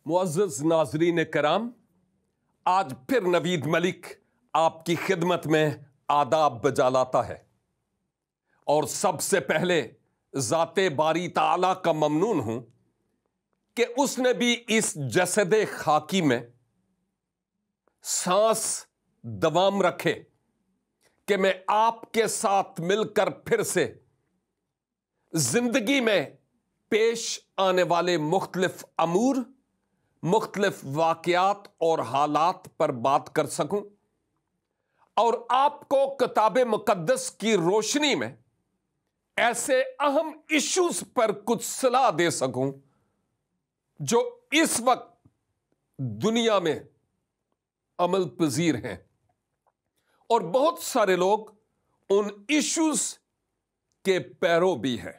معزز ناظرین کرام، آج پھر نوید ملک آپ کی خدمت میں آداب بجا لاتا ہے، اور سب سے پہلے ذات باری تعالیٰ کا ممنون ہوں کہ اس نے بھی اس جسد خاکی میں سانس دوام رکھے کہ میں آپ کے ساتھ مل کر پھر سے زندگی میں پیش آنے والے مختلف امور، مختلف واقعات اور حالات پر بات کر سکوں، اور آپ کو کتاب مقدس کی روشنی میں ایسے اہم ایشوز پر کچھ صلاح دے سکوں جو اس وقت دنیا میں عمل پذیر ہیں، اور بہت سارے لوگ ان ایشوز کے پیرو بھی ہیں۔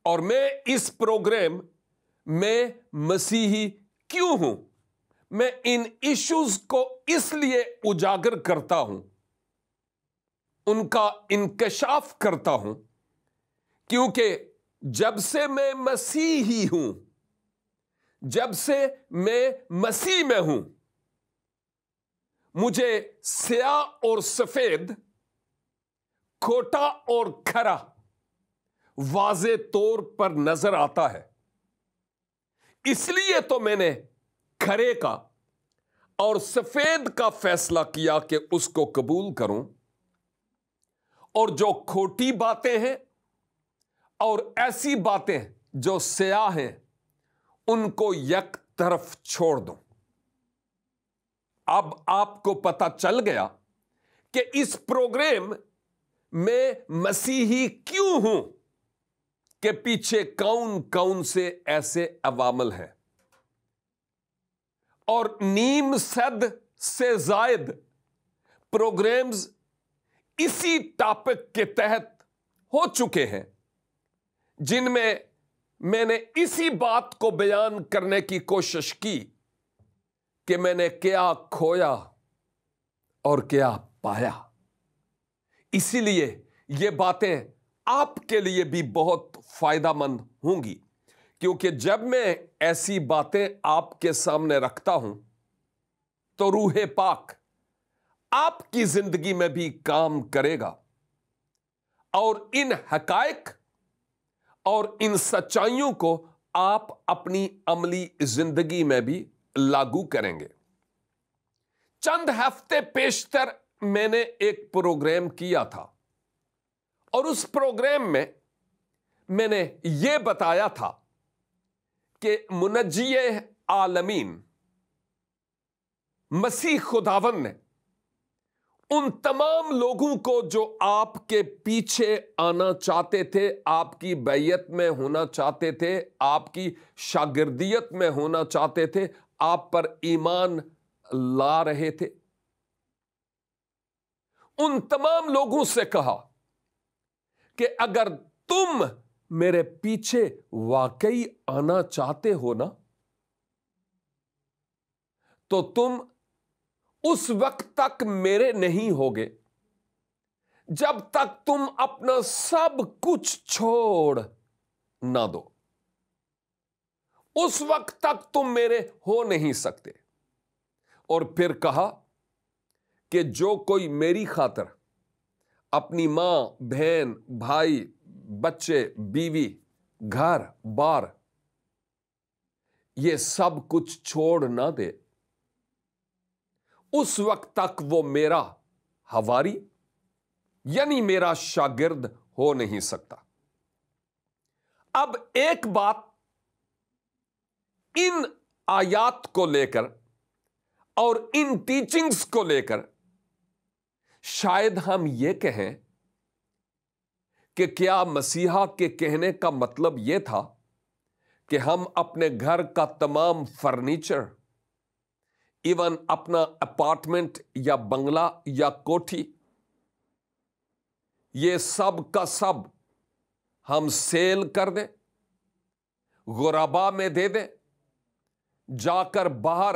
اور میں اس پروگرام میں مسیحی کیوں ہوں، میں ان ایشوز کو اس لیے اجاگر کرتا ہوں، ان کا انکشاف کرتا ہوں، کیونکہ جب سے میں مسیحی ہوں، جب سے میں مسیح میں ہوں، مجھے سیاہ اور سفید، کھوٹا اور کھرا واضح طور پر نظر آتا ہے۔ اس لیے تو میں نے کھرے کا اور سفید کا فیصلہ کیا کہ اس کو قبول کروں، اور جو کھوٹی باتیں ہیں اور ایسی باتیں جو سیاہ ہیں ان کو یک طرف چھوڑ دوں۔ اب آپ کو پتہ چل گیا کہ اس پروگرام میں مسیحی کیوں ہوں کہ پیچھے کون کون سے ایسے عوامل ہیں، اور 900 سے زائد پروگرامز اسی ٹاپک کے تحت ہو چکے ہیں، جن میں میں نے اسی بات کو بیان کرنے کی کوشش کی کہ میں نے کیا کھویا اور کیا پایا۔ اسی لیے یہ باتیں آپ کے لیے بھی بہت فائدہ مند ہوں گی، کیونکہ جب میں ایسی باتیں آپ کے سامنے رکھتا ہوں تو روح پاک آپ کی زندگی میں بھی کام کرے گا، اور ان حقائق اور ان سچائیوں کو آپ اپنی عملی زندگی میں بھی لاگو کریں گے۔ چند ہفتے پیشتر میں نے ایک پروگرام کیا تھا، اور اس پروگرام میں نے یہ بتایا تھا کہ منجی عالمین مسیح خداوند نے ان تمام لوگوں کو جو آپ کے پیچھے آنا چاہتے تھے، آپ کی بیعت میں ہونا چاہتے تھے، آپ کی شاگردیت میں ہونا چاہتے تھے، آپ پر ایمان لا رہے تھے، ان تمام لوگوں سے کہا کہ اگر تم میرے پیچھے واقعی آنا چاہتے ہو نا، تو تم اس وقت تک میرے نہیں ہوگے جب تک تم اپنا سب کچھ چھوڑ نہ دو۔ اس وقت تک تم میرے ہو نہیں سکتے۔ اور پھر کہا کہ جو کوئی میری خاطر اپنی ماں، بہن، بھائی، بچے، بیوی، گھر بار، یہ سب کچھ چھوڑ نہ دے، اس وقت تک وہ میرا حواری یعنی میرا شاگرد ہو نہیں سکتا۔ اب ایک بات ان آیات کو لے کر اور ان ٹیچنگز کو لے کر شاید ہم یہ کہیں کہ کیا مسیحا کے کہنے کا مطلب یہ تھا کہ ہم اپنے گھر کا تمام فرنیچر، ایون اپنا اپارٹمنٹ یا بنگلہ یا کوٹھی، یہ سب کا سب ہم سیل کر دیں، غربا میں دے دیں، جا کر باہر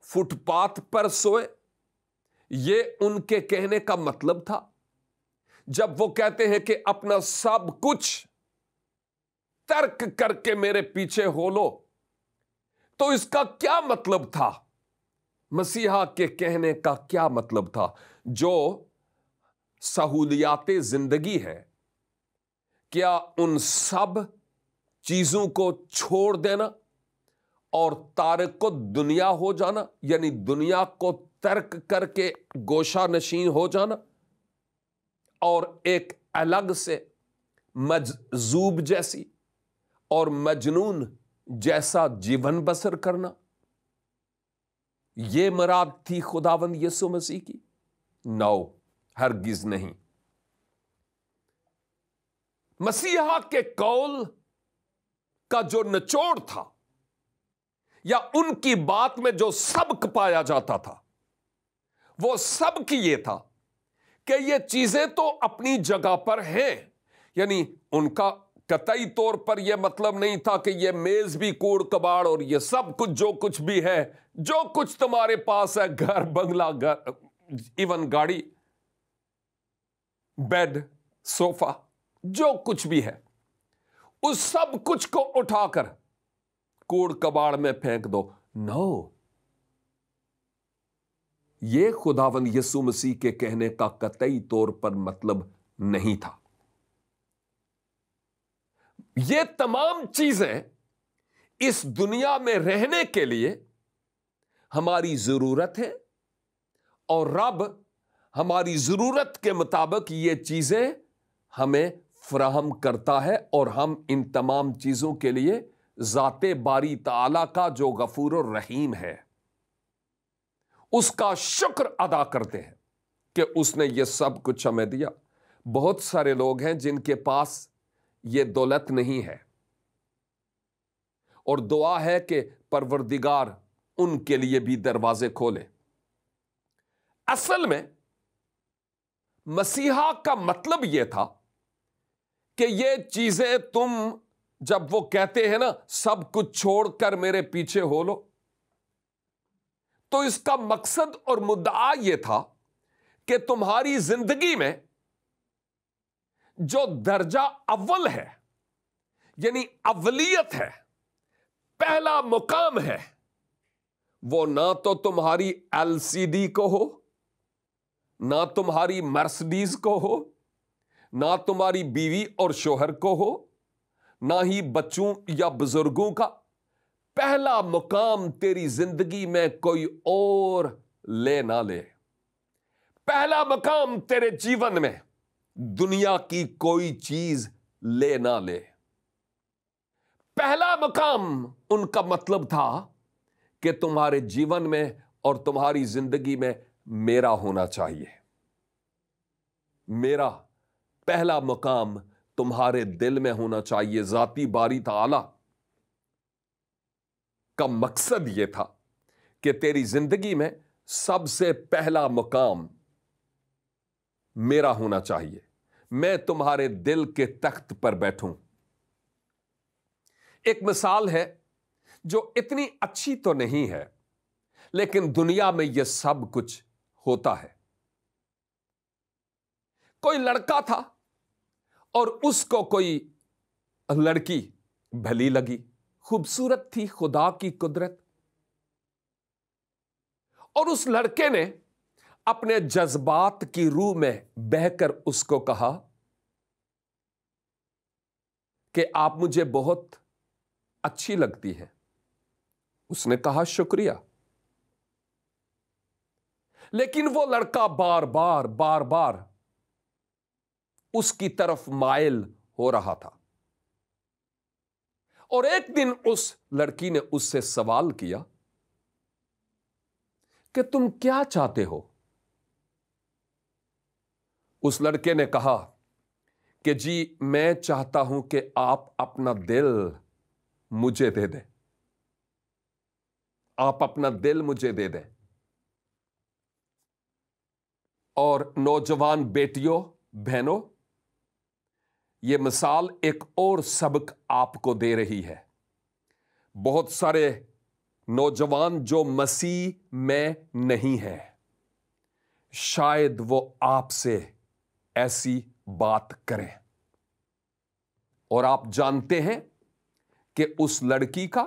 فٹ پاتھ پر سوئے؟ یہ ان کے کہنے کا مطلب تھا جب وہ کہتے ہیں کہ اپنا سب کچھ ترک کر کے میرے پیچھے ہو لو؟ تو اس کا کیا مطلب تھا؟ مسیحا کے کہنے کا کیا مطلب تھا؟ جو سہولیات زندگی ہے، کیا ان سب چیزوں کو چھوڑ دینا اور تارک دنیا ہو جانا، یعنی دنیا کو ترک کر کے گوشہ نشین ہو جانا اور ایک الگ سے مجذوب جیسی اور مجنون جیسا جیون بسر کرنا؟ یہ مراد تھی خداوند یسوع مسیح کی؟ نو، ہرگز نہیں۔ مسیحا کے قول کا جو نچوڑ تھا یا ان کی بات میں جو سبق پایا جاتا تھا، وہ سبق یہ تھا کہ یہ چیزیں تو اپنی جگہ پر ہیں، یعنی ان کا قطعی طور پر یہ مطلب نہیں تھا کہ یہ میز بھی کوڑ کباڑ اور یہ سب کچھ جو کچھ بھی ہے، جو کچھ تمہارے پاس ہے، گھر، بنگلہ، ایون گاڑی، بیڈ، صوفہ، جو کچھ بھی ہے، اس سب کچھ کو اٹھا کر کوڑ کباڑ میں پھینک دو۔ نو، یہ خداوند یسوع مسیح کے کہنے کا قطعی طور پر مطلب نہیں تھا۔ یہ تمام چیزیں اس دنیا میں رہنے کے لیے ہماری ضرورت ہے، اور رب ہماری ضرورت کے مطابق یہ چیزیں ہمیں فراہم کرتا ہے، اور ہم ان تمام چیزوں کے لیے ذات باری تعالیٰ کا جو غفور الرحیم ہے اس کا شکر ادا کرتے ہیں کہ اس نے یہ سب کچھ ہمیں دیا۔ بہت سارے لوگ ہیں جن کے پاس یہ دولت نہیں ہے، اور دعا ہے کہ پروردگار ان کے لیے بھی دروازے کھولے۔ اصل میں مسیحا کا مطلب یہ تھا کہ یہ چیزیں تم، جب وہ کہتے ہیں نا سب کچھ چھوڑ کر میرے پیچھے ہو لو، تو اس کا مقصد اور مدعا یہ تھا کہ تمہاری زندگی میں جو درجہ اول ہے، یعنی اولیت ہے، پہلا مقام ہے، وہ نہ تو تمہاری LCD کو ہو، نہ تمہاری مرسڈیز کو ہو، نہ تمہاری بیوی اور شوہر کو ہو، نہ ہی بچوں یا بزرگوں کا۔ پہلا مقام تیری زندگی میں کوئی اور لے نہ لے۔ پہلا مقام تیرے جیون میں دنیا کی کوئی چیز لے نہ لے۔ پہلا مقام ان کا مطلب تھا کہ تمہارے جیون میں اور تمہاری زندگی میں میرا ہونا چاہیے۔ میرا پہلا مقام تمہارے دل میں ہونا چاہیے۔ ذاتی باری تعالی کا مقصد یہ تھا کہ تیری زندگی میں سب سے پہلا مقام میرا ہونا چاہیے، میں تمہارے دل کے تخت پر بیٹھوں۔ ایک مثال ہے جو اتنی اچھی تو نہیں ہے، لیکن دنیا میں یہ سب کچھ ہوتا ہے۔ کوئی لڑکا تھا اور اس کو کوئی لڑکی بھلی لگی، خوبصورت تھی، خدا کی قدرت، اور اس لڑکے نے اپنے جذبات کی روح میں بہہ کر اس کو کہا کہ آپ مجھے بہت اچھی لگتی ہیں۔ اس نے کہا شکریہ، لیکن وہ لڑکا بار بار اس کی طرف مائل ہو رہا تھا، اور ایک دن اس لڑکی نے اس سے سوال کیا کہ تم کیا چاہتے ہو؟ اس لڑکے نے کہا کہ جی میں چاہتا ہوں کہ آپ اپنا دل مجھے دے دیں، آپ اپنا دل مجھے دے دیں۔ اور نوجوان بیٹیوں، بہنوں، یہ مثال ایک اور سبق آپ کو دے رہی ہے۔ بہت سارے نوجوان جو مسیح میں نہیں ہیں، شاید وہ آپ سے ایسی بات کریں، اور آپ جانتے ہیں کہ اس لڑکی کا،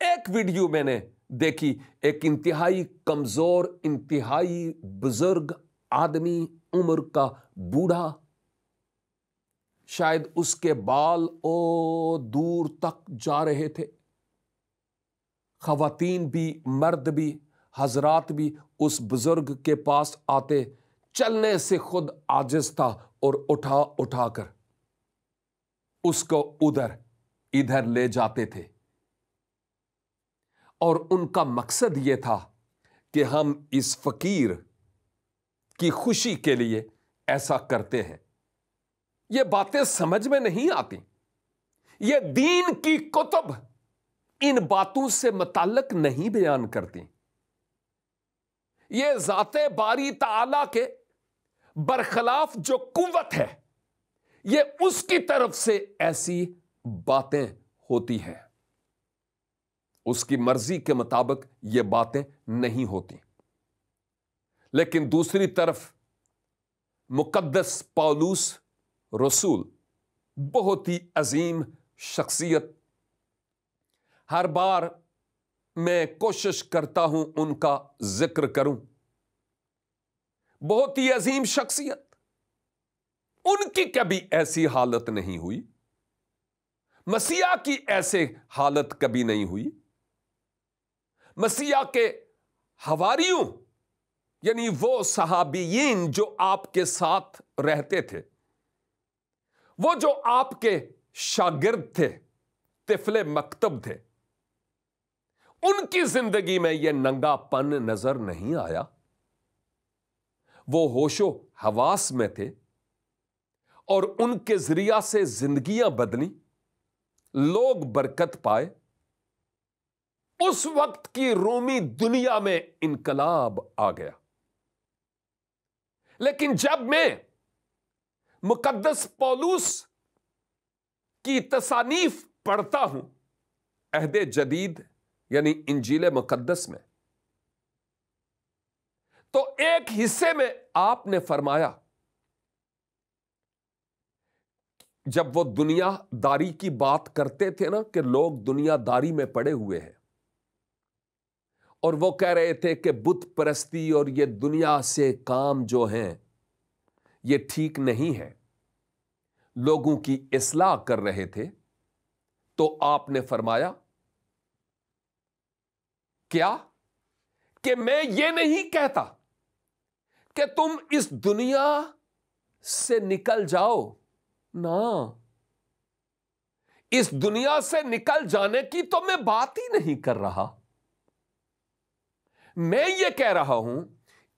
ایک ویڈیو میں نے دیکھی، ایک انتہائی کمزور، انتہائی بزرگ آدمی، عمر کا بوڑھا، شاید اس کے بال دور تک جا رہے تھے، خواتین بھی مرد بھی حضرات بھی اس بزرگ کے پاس آتے، چلنے سے خود عاجز تھا اور اٹھا اٹھا کر اس کو ادھر لے جاتے تھے، اور ان کا مقصد یہ تھا کہ ہم اس فقیر کی خوشی کے لیے ایسا کرتے ہیں۔ یہ باتیں سمجھ میں نہیں آتی۔ یہ دین کی کتب ان باتوں سے متعلق نہیں بیان کرتی۔ یہ ذات باری تعالی کے برخلاف جو قوت ہے، یہ اس کی طرف سے ایسی باتیں ہوتی ہیں، اس کی مرضی کے مطابق یہ باتیں نہیں ہوتی۔ لیکن دوسری طرف مقدس پولس رسول، بہت ہی عظیم شخصیت، ہر بار میں کوشش کرتا ہوں ان کا ذکر کروں، بہت ہی عظیم شخصیت، ان کی کبھی ایسی حالت نہیں ہوئی، مسیح کی ایسے حالت کبھی نہیں ہوئی۔ مسیح کے حواریوں، یعنی وہ صحابیین جو آپ کے ساتھ رہتے تھے، وہ جو آپ کے شاگرد تھے، طفل مکتب تھے، ان کی زندگی میں یہ ننگا پن نظر نہیں آیا۔ وہ ہوش و حواس میں تھے اور ان کے ذریعہ سے زندگیاں بدلیں، لوگ برکت پائے۔ اس وقت کی رومی دنیا میں انقلاب آ گیا۔ لیکن جب میں مقدس پولس کی تصانیف پڑھتا ہوں عہد جدید یعنی انجیل مقدس میں، تو ایک حصے میں آپ نے فرمایا، جب وہ دنیا داری کی بات کرتے تھے نا کہ لوگ دنیا داری میں پڑے ہوئے ہیں، اور وہ کہہ رہے تھے کہ بت پرستی اور یہ دنیا سے کام جو ہیں یہ ٹھیک نہیں ہے، لوگوں کی اصلاح کر رہے تھے، تو آپ نے فرمایا کیا کہ میں یہ نہیں کہتا کہ تم اس دنیا سے نکل جاؤ، نہ، اس دنیا سے نکل جانے کی تو میں بات ہی نہیں کر رہا۔ میں یہ کہہ رہا ہوں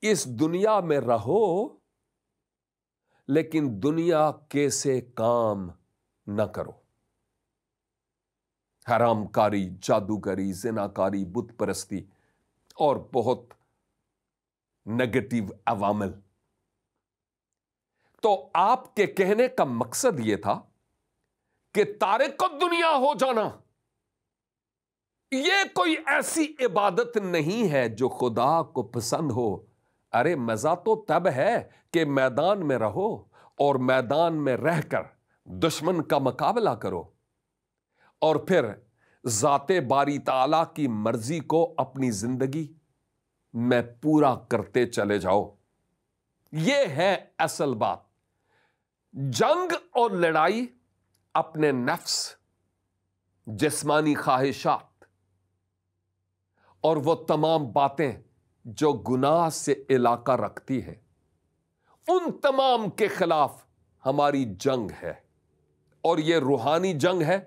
اس دنیا میں رہو، لیکن دنیا کے سے کام نہ کرو، حرام کاری، جادوگری، زناکاری، بت پرستی اور بہت نیگیٹو عوامل۔ تو آپ کے کہنے کا مقصد یہ تھا کہ تارک دنیا ہو جانا یہ کوئی ایسی عبادت نہیں ہے جو خدا کو پسند ہو۔ ارے مزہ تو تب ہے کہ میدان میں رہو اور میدان میں رہ کر دشمن کا مقابلہ کرو، اور پھر ذات باری تعالیٰ کی مرضی کو اپنی زندگی میں پورا کرتے چلے جاؤ۔ یہ ہے اصل بات۔ جنگ اور لڑائی اپنے نفس، جسمانی خواہشات اور وہ تمام باتیں جو گناہ سے علاقہ رکھتی ہیں، ان تمام کے خلاف ہماری جنگ ہے، اور یہ روحانی جنگ ہے۔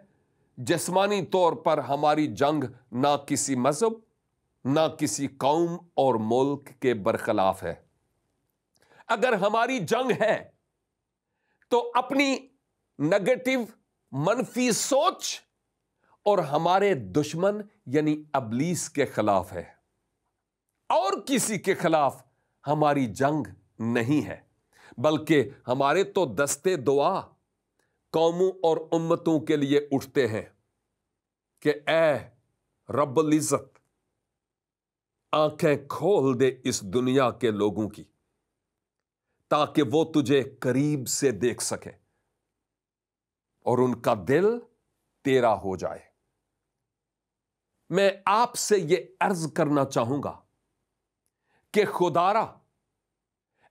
جسمانی طور پر ہماری جنگ نہ کسی مذہب، نہ کسی قوم اور ملک کے برخلاف ہے۔ اگر ہماری جنگ ہے تو اپنی نیگیٹو منفی سوچ اور ہمارے دشمن یعنی ابلیس کے خلاف ہے، اور کسی کے خلاف ہماری جنگ نہیں ہے، بلکہ ہمارے تو دستے دعا قوموں اور امتوں کے لیے اٹھتے ہیں کہ اے رب العزت، آنکھیں کھول دے اس دنیا کے لوگوں کی، تاکہ وہ تجھے قریب سے دیکھ سکیں اور ان کا دل تیرا ہو جائے۔ میں آپ سے یہ عرض کرنا چاہوں گا کہ خدارا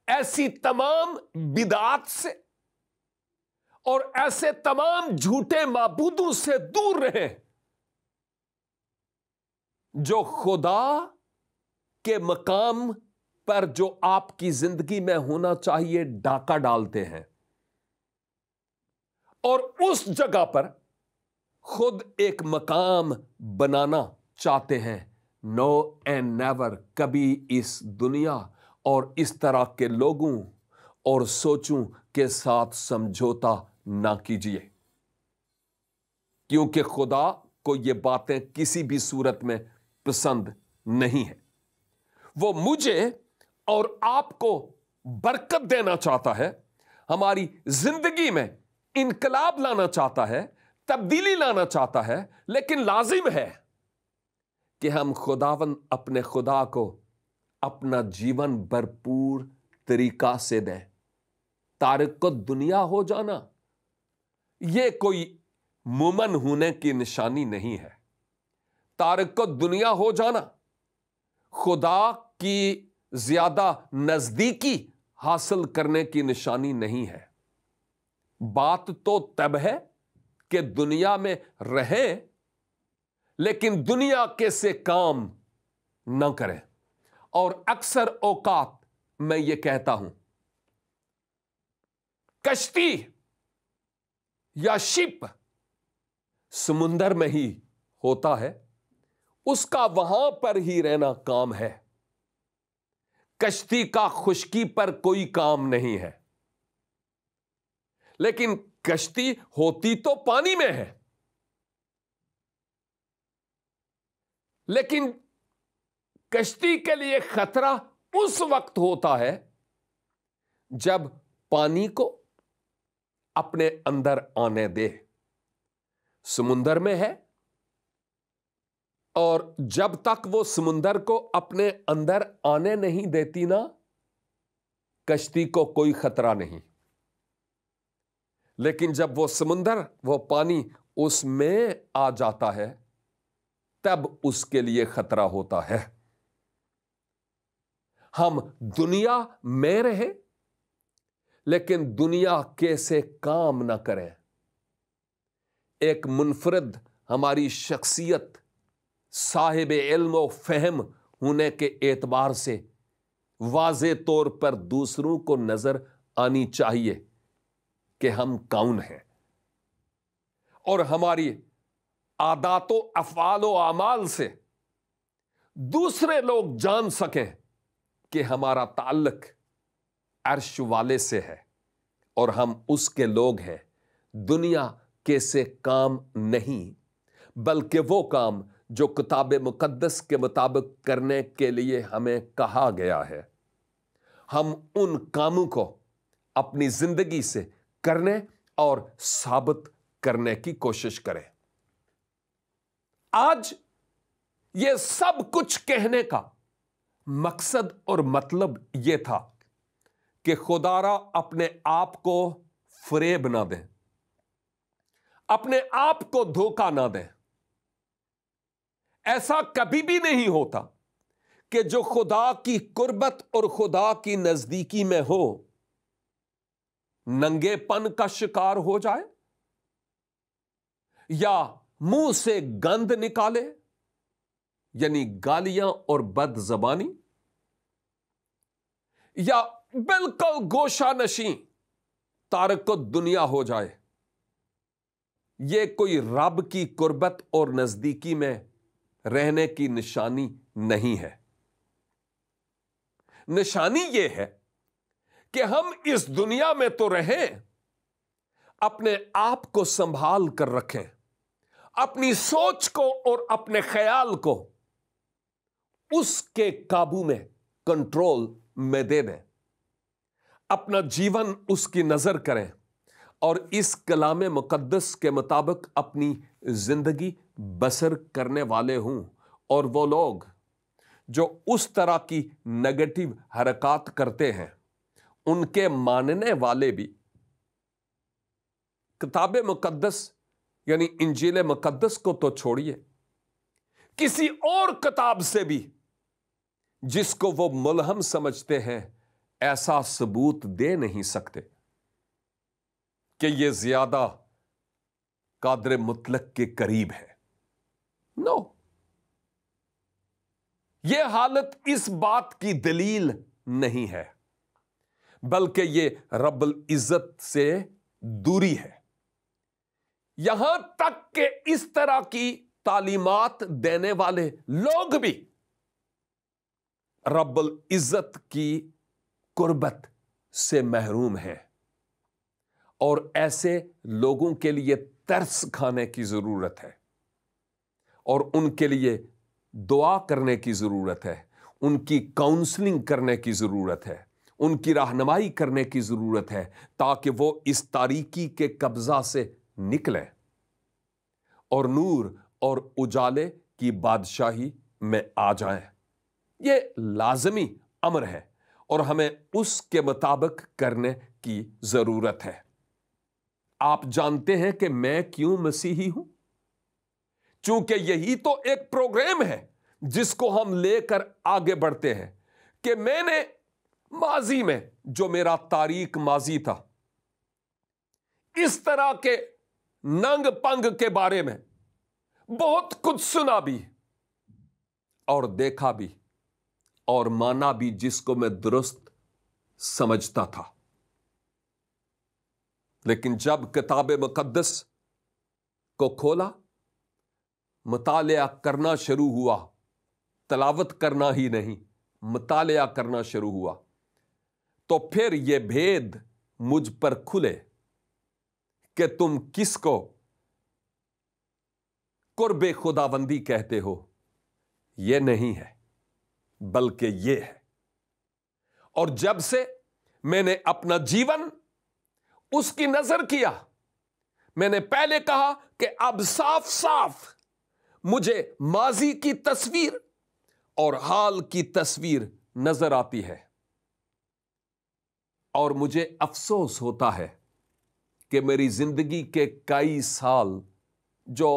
ایسی تمام بدعات سے اور ایسے تمام جھوٹے معبودوں سے دور رہیں جو خدا کے مقام پر جو آپ کی زندگی میں ہونا چاہیے ڈاکہ ڈالتے ہیں اور اس جگہ پر خود ایک مقام بنانا چاہتے ہیں. نو اینڈ نیور کبھی اس دنیا اور اس طرح کے لوگوں اور سوچوں کے ساتھ سمجھوتا نہ کیجیے، کیونکہ خدا کو یہ باتیں کسی بھی صورت میں پسند نہیں ہے. وہ مجھے اور آپ کو برکت دینا چاہتا ہے، ہماری زندگی میں انقلاب لانا چاہتا ہے، تبدیلی لانا چاہتا ہے، لیکن لازم ہے کہ ہم خداوند اپنے خدا کو اپنا جیون بھرپور طریقہ سے دیں. تارک کو دنیا ہو جانا یہ کوئی مومن ہونے کی نشانی نہیں ہے. تارک کو دنیا ہو جانا خدا کی زیادہ نزدیکی حاصل کرنے کی نشانی نہیں ہے. بات تو تب ہے کہ دنیا میں رہیں لیکن دنیا کے سے کام نہ کریں. اور اکثر اوقات میں یہ کہتا ہوں، کشتی یا شپ سمندر میں ہی ہوتا ہے، اس کا وہاں پر ہی رہنا کام ہے. کشتی کا خشکی پر کوئی کام نہیں ہے، لیکن کشتی ہوتی تو پانی میں ہے. لیکن کشتی کے لیے خطرہ اس وقت ہوتا ہے جب پانی کو اپنے اندر آنے دے. سمندر میں ہے اور جب تک وہ سمندر کو اپنے اندر آنے نہیں دیتی نا، کشتی کو کوئی خطرہ نہیں. لیکن جب وہ سمندر، وہ پانی اس میں آ جاتا ہے تب اس کے لیے خطرہ ہوتا ہے. ہم دنیا میں رہیں لیکن دنیا کے سے کام نہ کریں. ایک منفرد ہماری شخصیت صاحب علم و فہم ہونے کے اعتبار سے واضح طور پر دوسروں کو نظر آنی چاہیے کہ ہم کون ہیں، اور ہماری عادات و افعال و اعمال سے دوسرے لوگ جان سکیں کہ ہمارا تعلق عرش والے سے ہے اور ہم اس کے لوگ ہیں. دنیا کے سے کام نہیں، بلکہ وہ کام جو کتاب مقدس کے مطابق کرنے کے لیے ہمیں کہا گیا ہے، ہم ان کاموں کو اپنی زندگی سے کرنے اور ثابت کرنے کی کوشش کریں. آج یہ سب کچھ کہنے کا مقصد اور مطلب یہ تھا کہ خدارا اپنے آپ کو فریب نہ دیں، اپنے آپ کو دھوکہ نہ دیں. ایسا کبھی بھی نہیں ہوتا کہ جو خدا کی قربت اور خدا کی نزدیکی میں ہو ننگے پن کا شکار ہو جائے یا منہ سے گند نکالے، یعنی گالیاں اور بد زبانی، یا بالکل گوشہ نشیں تارک کو دنیا ہو جائے. یہ کوئی رب کی قربت اور نزدیکی میں رہنے کی نشانی نہیں ہے. نشانی یہ ہے کہ ہم اس دنیا میں تو رہیں، اپنے آپ کو سنبھال کر رکھیں، اپنی سوچ کو اور اپنے خیال کو اس کے قابو میں، کنٹرول میں دے دیں، اپنا جیون اس کی نظر کریں اور اس کلام مقدس کے مطابق اپنی زندگی بسر کرنے والے ہوں. اور وہ لوگ جو اس طرح کی نیگیٹو حرکات کرتے ہیں، ان کے ماننے والے بھی کتاب مقدس یعنی انجیل مقدس کو تو چھوڑیے، کسی اور کتاب سے بھی جس کو وہ ملہم سمجھتے ہیں ایسا ثبوت دے نہیں سکتے کہ یہ زیادہ قادر مطلق کے قریب ہے. نو. یہ حالت اس بات کی دلیل نہیں ہے بلکہ یہ رب العزت سے دوری ہے. یہاں تک کہ اس طرح کی تعلیمات دینے والے لوگ بھی رب العزت کی قربت سے محروم ہیں، اور ایسے لوگوں کے لیے ترس کھانے کی ضرورت ہے، اور ان کے لیے دعا کرنے کی ضرورت ہے، ان کی کاؤنسلنگ کرنے کی ضرورت ہے، ان کی رہنمائی کرنے کی ضرورت ہے تاکہ وہ اس تاریکی کے قبضہ سے نکلیں اور نور اور اجالے کی بادشاہی میں آ جائیں. یہ لازمی امر ہے اور ہمیں اس کے مطابق کرنے کی ضرورت ہے. آپ جانتے ہیں کہ میں کیوں مسیحی ہوں؟ چونکہ یہی تو ایک پروگرام ہے جس کو ہم لے کر آگے بڑھتے ہیں کہ میں نے ماضی میں جو میرا تاریک ماضی تھا، اس طرح کے ننگ پنگ کے بارے میں بہت کچھ سنا بھی اور دیکھا بھی اور مانا بھی جس کو میں درست سمجھتا تھا. لیکن جب کتاب مقدس کو کھولا، مطالعہ کرنا شروع ہوا، تلاوت کرنا ہی نہیں مطالعہ کرنا شروع ہوا، تو پھر یہ بھید مجھ پر کھلے کہ تم کس کو قرب خداوندی کہتے ہو. یہ نہیں ہے بلکہ یہ ہے. اور جب سے میں نے اپنا جیون اس کی نظر کیا، میں نے پہلے کہا کہ اب صاف صاف مجھے ماضی کی تصویر اور حال کی تصویر نظر آتی ہے، اور مجھے افسوس ہوتا ہے کہ میری زندگی کے کئی سال جو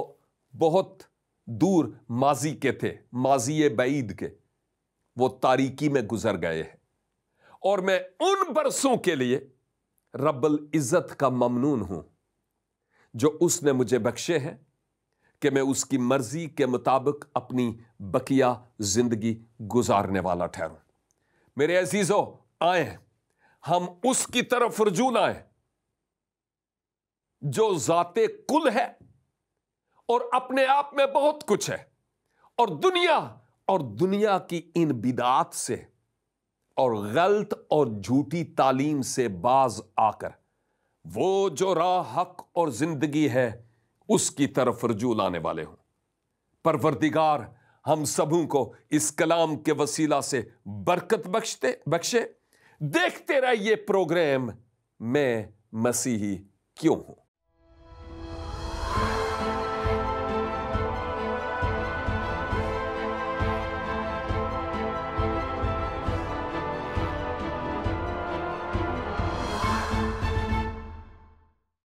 بہت دور ماضی کے تھے، ماضی بعید کے، وہ تاریکی میں گزر گئے ہیں، اور میں ان برسوں کے لیے رب العزت کا ممنون ہوں جو اس نے مجھے بخشے ہیں کہ میں اس کی مرضی کے مطابق اپنی بقیہ زندگی گزارنے والا ٹھہروں. میرے عزیزو، آئیں ہم اس کی طرف رجوع لائیں جو ذات کل ہے اور اپنے آپ میں بہت کچھ ہے، اور دنیا کی ان بدعات سے اور غلط اور جھوٹی تعلیم سے باز آ کر وہ جو راہ حق اور زندگی ہے اس کی طرف رجوع لانے والے ہوں. پروردگار ہم سبوں کو اس کلام کے وسیلہ سے برکت بخشے. دیکھتے رہیے پروگرام میں مسیحی کیوں ہوں.